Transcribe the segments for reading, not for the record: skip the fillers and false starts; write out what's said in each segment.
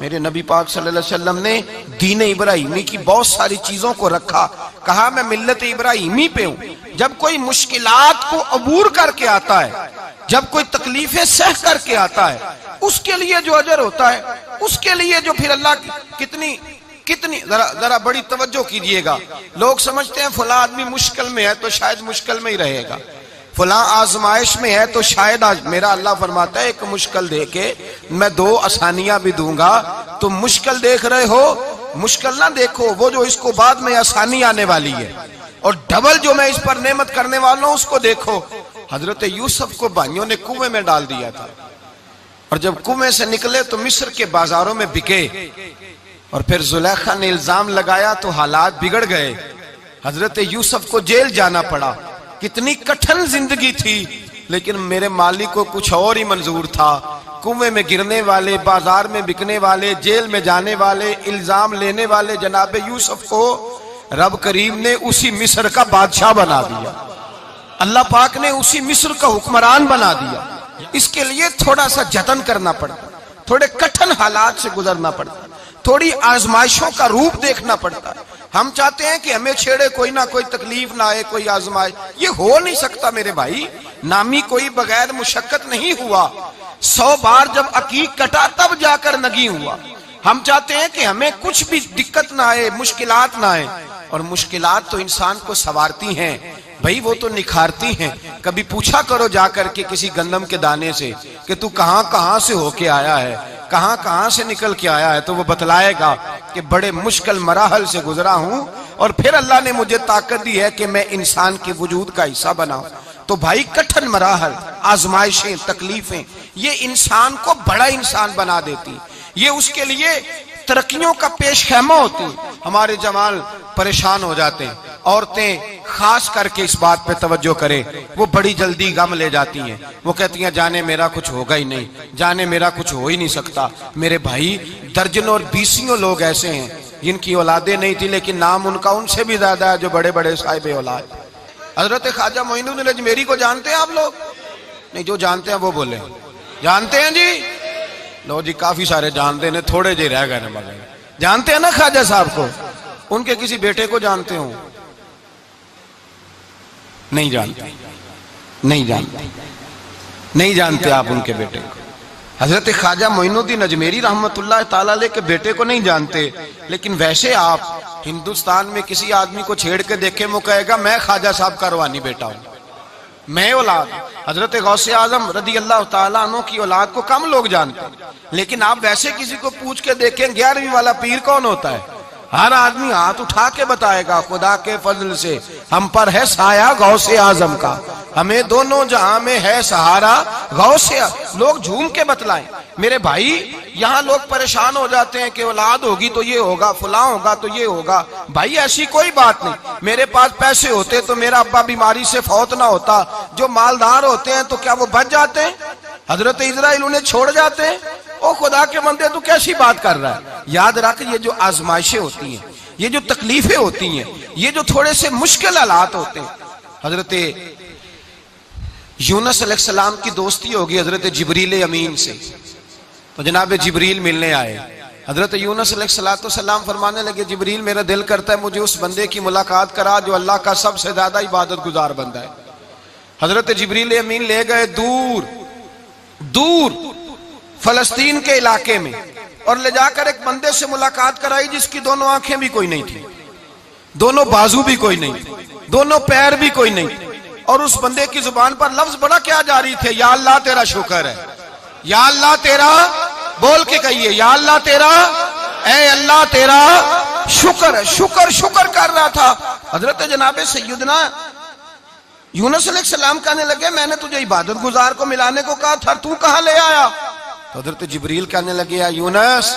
میرے نبی پاک صلی اللہ علیہ وسلم نے دین ابراہیمی کی بہت ساری چیزوں کو رکھا، کہا میں ملت ابراہیمی پہ ہوں۔ جب کوئی مشکلات کو عبور کر کے آتا ہے، جب کوئی تکلیفیں سہ کر کے آتا ہے، اس کے لیے جو اجر ہوتا ہے، اس کے لیے جو پھر اللہ کتنی ذرا بڑی توجہ کیجئے گا۔ لوگ سمجھتے ہیں فلاں آدمی مشکل میں ہے تو شاید مشکل میں ہی رہے گا، فلاں آزمائش میں ہے تو شاید میرا اللہ فرماتا ہے ایک مشکل دے کے میں 2 آسانیاں بھی دوں گا۔ تم مشکل دیکھ رہے ہو، مشکل نہ دیکھو، وہ جو اس کو بعد میں آسانی آنے والی ہے، اور ڈبل جو میں اس پر نعمت کرنے والا ہوں اس کو دیکھو۔ حضرت یوسف کو بھائیوں نے کنویں میں ڈال دیا تھا، اور جب کنویں سے نکلے تو مصر کے بازاروں میں بکے، اور پھر زلیخا نے الزام لگایا تو حالات بگڑ گئے، حضرت یوسف کو جیل جانا پڑا۔ کتنی کٹھن زندگی تھی، لیکن میرے مالک کو کچھ اور ہی منظور تھا۔ کنویں میں گرنے والے، بازار میں بکنے والے، جیل میں جانے والے، الزام لینے والے جناب یوسف کو رب کریم نے اسی مصر کا بادشاہ بنا دیا، اللہ پاک نے اسی مصر کا حکمران بنا دیا۔ اس کے لیے تھوڑا سا جتن کرنا پڑتا، تھوڑے کٹھن حالات سے گزرنا پڑتا، تھوڑی آزمائشوں کا روپ دیکھنا پڑتا ہے۔ ہم چاہتے ہیں کہ ہمیں چھیڑے کوئی نہ کوئی تکلیف نہ آئے، کوئی آزمائش، یہ ہو نہیں سکتا میرے بھائی۔ نامی کوئی بغیر مشقت نہیں ہوا، 100 بار جب عقیق کٹا تب جا کر نگی ہوا۔ ہم چاہتے ہیں کہ ہمیں کچھ بھی دقت نہ آئے، مشکلات نہ آئے، اور مشکلات تو انسان کو سنوارتی ہیں بھائی، وہ تو نکھارتی ہیں۔ کبھی پوچھا کرو جا کر کے کسی گندم کے دانے سے کہ تو کہاں کہاں سے ہو کے آیا ہے، کہاں کہاں سے نکل کے آیا ہے، تو وہ بتلائے گا کہ بڑے مشکل مراحل سے گزرا ہوں، اور پھر اللہ نے مجھے طاقت دی ہے کہ میں انسان کے وجود کا حصہ بناؤں۔ تو بھائی کٹھن مراحل، آزمائشیں، تکلیفیں، یہ انسان کو بڑا انسان بنا دیتی، یہ اس کے لیے ترقیوں کا پیش خیمہ ہوتی۔ ہمارے جوان پریشان ہو جاتے ہیں، عورتیں خاص کر کے اس بات پہ توجہ کرے، وہ بڑی جلدی غم لے جاتی ہیں، وہ کہتی ہیں جانے میرا کچھ ہوگا ہی نہیں، جانے میرا کچھ ہو ہی نہیں سکتا۔ میرے بھائی درجنوں اور بیسیوں لوگ ایسے ہیں جن کی اولادیں نہیں تھی، لیکن نام ان کا ان سے بھی زیادہ ہے جو بڑے بڑے صاحب اولاد۔ حضرت خواجہ معین الدین اجمیری کو جانتے ہیں آپ لوگ؟ نہیں، جو جانتے ہیں وہ بولے، جانتے ہیں جی؟ لو جی، کافی سارے جانتے ہیں، تھوڑے جی رہ گئے نا مگر جانتے ہیں نا خواجہ صاحب کو؟ ان کے کسی بیٹے کو جانتے ہوں؟ نہیں جانتے، نہیں جانتے، نہیں جانتے آپ ان کے بیٹے کو۔ حضرت خواجہ معین الدین اجمیری رحمت اللہ تعالی علیہ کے بیٹے کو نہیں جانتے، لیکن ویسے آپ ہندوستان میں کسی آدمی کو چھیڑ کے دیکھیں، وہ کہے گا میں خواجہ صاحب کا روحانی بیٹا ہوں، میں اولاد۔ حضرت غوث اعظم رضی اللہ تعالیٰ عنہ کی اولاد کو کم لوگ جانتے ہیں، لیکن آپ ویسے کسی کو پوچھ کے دیکھیں 11ویں والا پیر کون ہوتا ہے، ہر آدمی ہاتھ اٹھا کے بتائے گا خدا کے فضل سے ہم پر ہے سایہ غوث اعظم کا، ہمیں دونوں جہاں میں ہے سہارا غوث اعظم۔ لوگ جھوم کے بتلائیں میرے بھائی۔ یہاں لوگ پریشان ہو جاتے ہیں کہ اولاد ہوگی تو یہ ہوگا، فلاں ہوگا تو یہ ہوگا۔ بھائی ایسی کوئی بات نہیں، میرے پاس پیسے ہوتے تو میرا ابا بیماری سے فوت نہ ہوتا۔ جو مالدار ہوتے ہیں تو کیا وہ بچ جاتے ہیں؟ حضرت اسرائیل انہیں چھوڑ جاتے ہیں؟ او خدا کے بندے تو کیسی بات کر رہا ہے؟ یاد رکھ، یہ جو آزمائشیں ہوتی ہیں، یہ جو تکلیفیں ہوتی ہیں، یہ جو تھوڑے سے مشکل حالات ہوتے ہیں۔ حضرت یونس علیہ السلام کی دوستی ہوگی حضرت جبریل امین سے، تو جناب جبریل ملنے آئے۔ حضرت یونس علیہ السلام فرمانے لگے جبریل میرا دل کرتا ہے مجھے اس بندے کی ملاقات کرا جو اللہ کا سب سے زیادہ عبادت گزار بندہ ہے۔ حضرت جبریل امین لے گئے دور دور فلسطین کے علاقے میں، اور لے جا کر ایک بندے سے ملاقات کرائی جس کی دونوں آنکھیں بھی کوئی نہیں تھی، دونوں بازو بھی کوئی نہیں تھی، دونوں پیر بھی کوئی نہیں تھی، اور اس بندے کی زبان پر لفظ بڑا کیا جاری تھے، یا اللہ تیرا شکر ہے، یا اللہ تیرا، بول کے کہیے یا اللہ تیرا، اے اللہ تیرا شکر ہے۔ شکر شکر کر رہا تھا۔ حضرت جناب سیدنا یونس علیہ السلام کہنے لگے میں نے تجھے عبادت گزار کو ملانے کو کہا تھا، تو کہاں لے آیا؟ تو حضرت جبریل کہنے لگے یا یونس،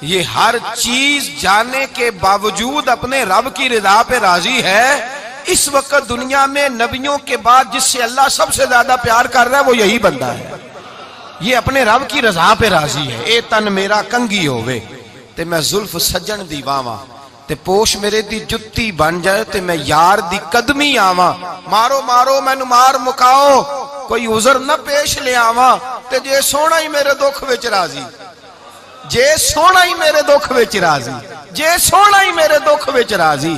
یہ ہر چیز جانے کے باوجود اپنے رب کی رضا پہ راضی ہے۔ اس وقت دنیا میں نبیوں کے بعد جس سے اللہ سب سے زیادہ پیار کر رہا ہے وہ یہی بندہ ہے، یہ اپنے رب کی رضا پہ راضی ہے۔ اے تن میرا کنگی ہوئے تے میں زلف سجن دی واواں، تے پوش میرے دی جتی بن جائے تے میں یار دی قدمی آواں، مارو مارو مینو مار مکاؤ کوئی عذر نہ پیش لے آواں، تے جے سونا ہی میرے دکھ وچ راضی۔ ਜੇ ਸੋਹਣਾ ਹੀ ਮੇਰੇ ਦੁੱਖ ਵਿੱਚ ਰਾਜ਼ੀ, ਜੇ ਸੋਹਣਾ ਹੀ ਮੇਰੇ ਦੁੱਖ ਵਿੱਚ ਰਾਜ਼ੀ